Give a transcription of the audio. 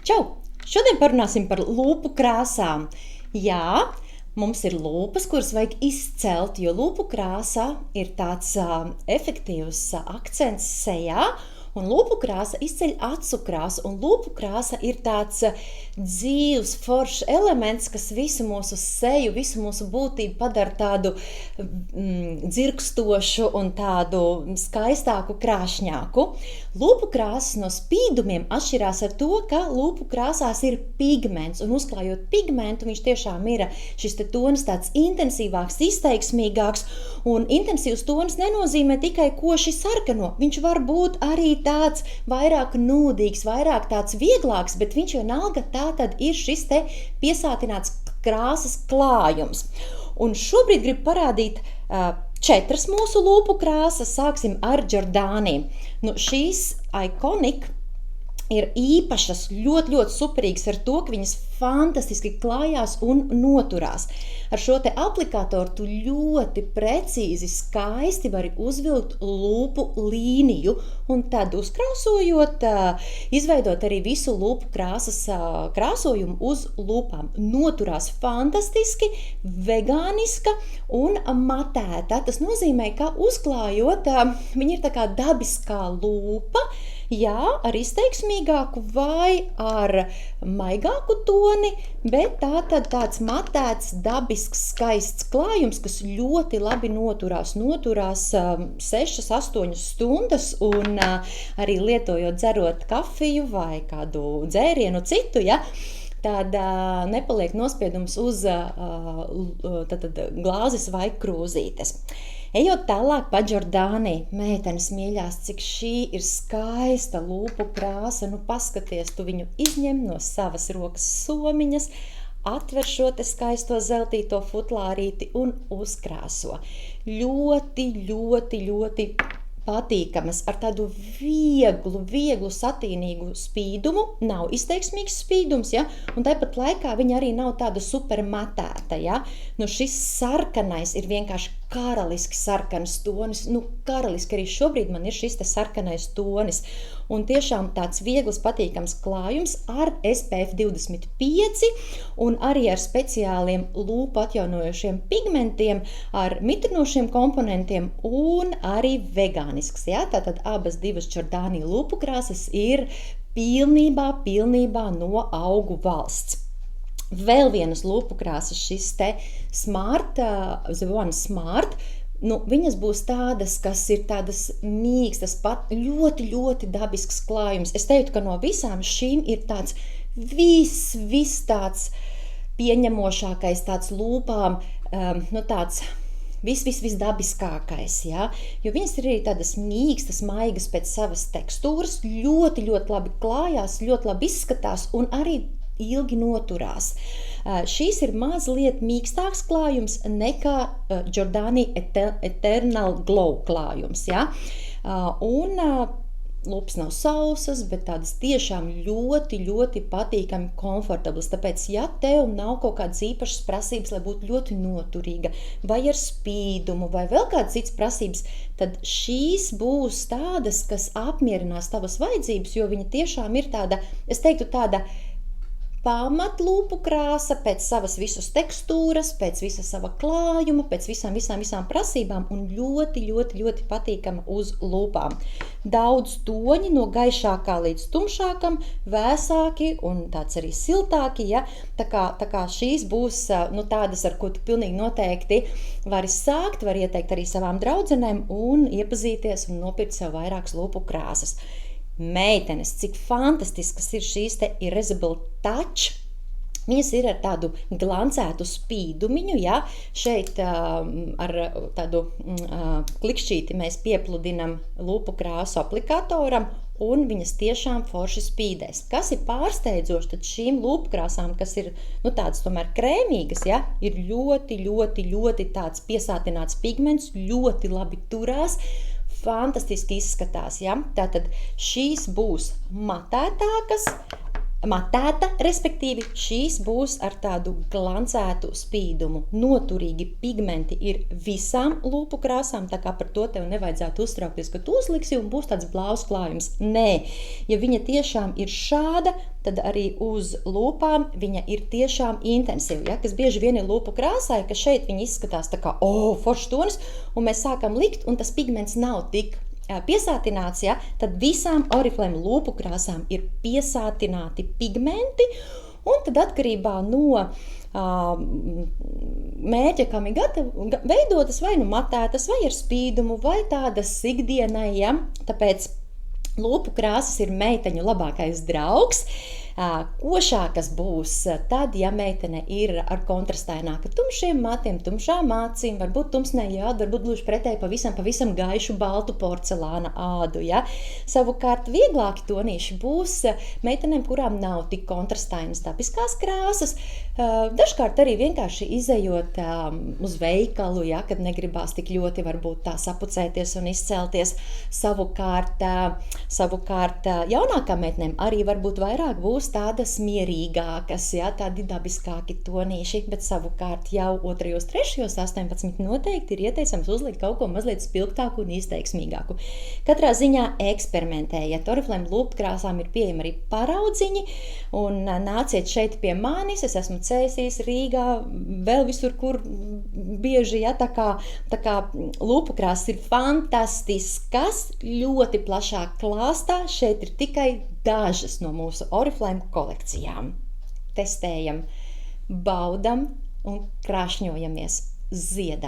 Čau! Šodien parunāsim par lūpu krāsām. Jā, mums ir lūpas, kuras vajag izcelt, jo lūpu krāsa ir tāds efektīvs akcents sejā, un lūpu krāsa izceļ acu krāsu, un lūpu krāsa ir tāds dzīvs, foršs elements, kas visu mūsu seju, visu mūsu būtību padara tādu dzirkstošu un tādu skaistāku, krāšņāku. Lūpu krāsas no spīdumiem atšķirās ar to, ka lūpu krāsās ir pigments, un uzklājot pigmentu, viņš tiešām ir šis te tonis tāds intensīvāks, izteiksmīgāks, un intensīvs tonis nenozīmē tikai koši sarkano, viņš var būt arī tāds vairāk nūdīgs, vairāk tāds vieglāks, bet viņš vienalga tā tad ir šis te piesātināts krāsas klājums. Un šobrīd gribu parādīt 4 mūsu lūpu krāsas, sāksim ar Giordani. Šīs Iconic ir īpašas, ļoti superīgas ar to, ka viņas fantastiski klājās un noturās. Ar šo te aplikātoru tu ļoti precīzi, skaisti vari uzvilkt lūpu līniju un tad uzkrāsojot, izveidot arī visu lūpu krāsas krāsojumu uz lūpām. Noturās fantastiski, vegāniska un matēta. Tas nozīmē, ka uzklājot, viņa ir tā kā dabiskā lūpa, jā, ar izteiksmīgāku vai ar maigāku toni, bet tāds matēts, dabisks, skaists klājums, kas ļoti labi noturās 6-8 stundas, un arī lietojot, dzerot kafiju vai kādu dzērienu citu, ja, tad nepaliek nospiedums uz glāzes vai krūzītes. Ejot tālāk pa Giordani, meitenes mīļās, cik šī ir skaista lūpu krāsa, paskaties, tu viņu izņem no savas rokas somiņas, atver šo te skaisto zeltīto futlārīti un uzkrāso. Ļoti patīkamas, ar tādu vieglu, satīnīgu spīdumu, nav izteiksmīgs spīdums, ja? Un tāpat laikā viņa arī nav tāda super matēta, ja? Šis sarkanais ir vienkārši karaliski sarkanas tonis, karaliski arī šobrīd man ir šis te sarkanais tonis, un tiešām tāds viegls, patīkams klājums ar SPF 25 un arī ar speciāliem lūpu atjaunojošiem pigmentiem, ar mitrinošiem komponentiem un arī vegānisks, ja? Tātad abas divas Giordani lūpu krāsas ir pilnībā no augu valsts. Vēl vienas lūpu krāsas, šis te Smart, The One Smart, viņas būs tādas, kas ir tādas mīkstas, pat ļoti dabisks klājums. Es teiktu, ka no visām šīm ir tāds viss tāds pieņemošākais, tāds lūpām, tāds visdabiskākais, ja? Jo viņas ir arī tādas mīkstas, maigas pēc savas tekstūras, ļoti labi klājās, ļoti labi izskatās un arī ilgi noturās. Šīs ir mazliet mīkstāks klājums nekā Giordani Eternal Glow klājums, ja? Un lūpas nav sausas, bet tādas tiešām ļoti patīkami komfortablas. Tāpēc, ja tev nav kaut kādas īpašas prasības, lai būtu ļoti noturīga, vai ar spīdumu, vai vēl kādas citas prasības, tad šīs būs tādas, kas apmierinās tavas vajadzības, jo viņa tiešām ir tāda, es teiktu, tāda pamatlūpu krāsa pēc savas visas tekstūras, pēc visa sava klājuma, pēc visām prasībām un ļoti patīkama uz lūpām. Daudz toņi no gaišākā līdz tumšākam, vēsāki un tāds arī siltāki, ja? Tā kā šīs būs tādas, ar ko tu pilnīgi noteikti vari sākt, vari ieteikt arī savām draudzenēm un iepazīties un nopirkt sev vairākas lūpu krāsas. Meitenes, cik fantastiskas ir šīs te Irreversible Touch. Viņas ir ar tādu glancētu spīdumiņu, ja? Šeit ar tādu klikšķīti mēs piepludinam lūpu krāsu aplikātoram, un viņas tiešām forši spīdēs. Kas ir pārsteidzoši, tad šīm lūpu krāsām, kas ir tādas tomēr krēmīgas, ja? Ir ļoti tāds piesātināts pigments, ļoti labi turās, fantastiski izskatās, ja? Tātad šīs būs matētākas, matēta, respektīvi šīs būs ar tādu glancētu spīdumu. Noturīgi pigmenti ir visām lūpu krāsām, tā kā par to tev nevajadzētu uztraukties, ka tu uzliksi un būs tāds blāvs klājums. Nē, ja viņa tiešām ir šāda, tad arī uz lūpām viņa ir tiešām intensīva, ja? Kas bieži vien ir lūpu krāsā, ka šeit viņa izskatās tā kā, foršs tonis, un mēs sākam likt, un tas pigments nav tik piesātināts, ja, tad visām Oriflame lūpu krāsām ir piesātināti pigmenti, un tad atkarībā no mērķa, kam ir veidotas vai nu matētas, vai ar spīdumu, vai tādas ikdienai, ja, tāpēc lūpu krāsas ir meiteņu labākais draugs. Košākas būs tad, ja meitene ir ar kontrastaināka tumšiem matiem, tumšām acīm, varbūt tumsnēju ādu, varbūt gluži pretēji pavisam gaišu baltu porcelāna ādu. Ja? Savukārt vieglāki tonīši būs meitenēm, kurām nav tik kontrastainas dabiskās krāsas. Dažkārt arī vienkārši izejot uz veikalu, ja, kad negribās tik ļoti varbūt tā sapucēties un izcelties. Savukārt jaunākām meitenēm arī varbūt vairāk būs tādas mierīgākas, ja, tādi dabiskāki tonīši, bet savukārt jau 2., 3., 18 noteikti ir ieteicams uzlikt kaut ko mazliet spilgtāku un izteiksmīgāku. Katrā ziņā eksperimentējiet. Oriflame lūpkrāsām ir pieejami arī paraudziņi, un nāciet šeit pie manis, es esmu Cēsīs, Rīgā, vēl visur, kur bieži, ja, tā kā lūpukrāsas ir fantastiskas, ļoti plašā klāstā, šeit ir tikai dažas no mūsu Oriflame kolekcijām. Testējam, baudam un krāšņojamies ziedā.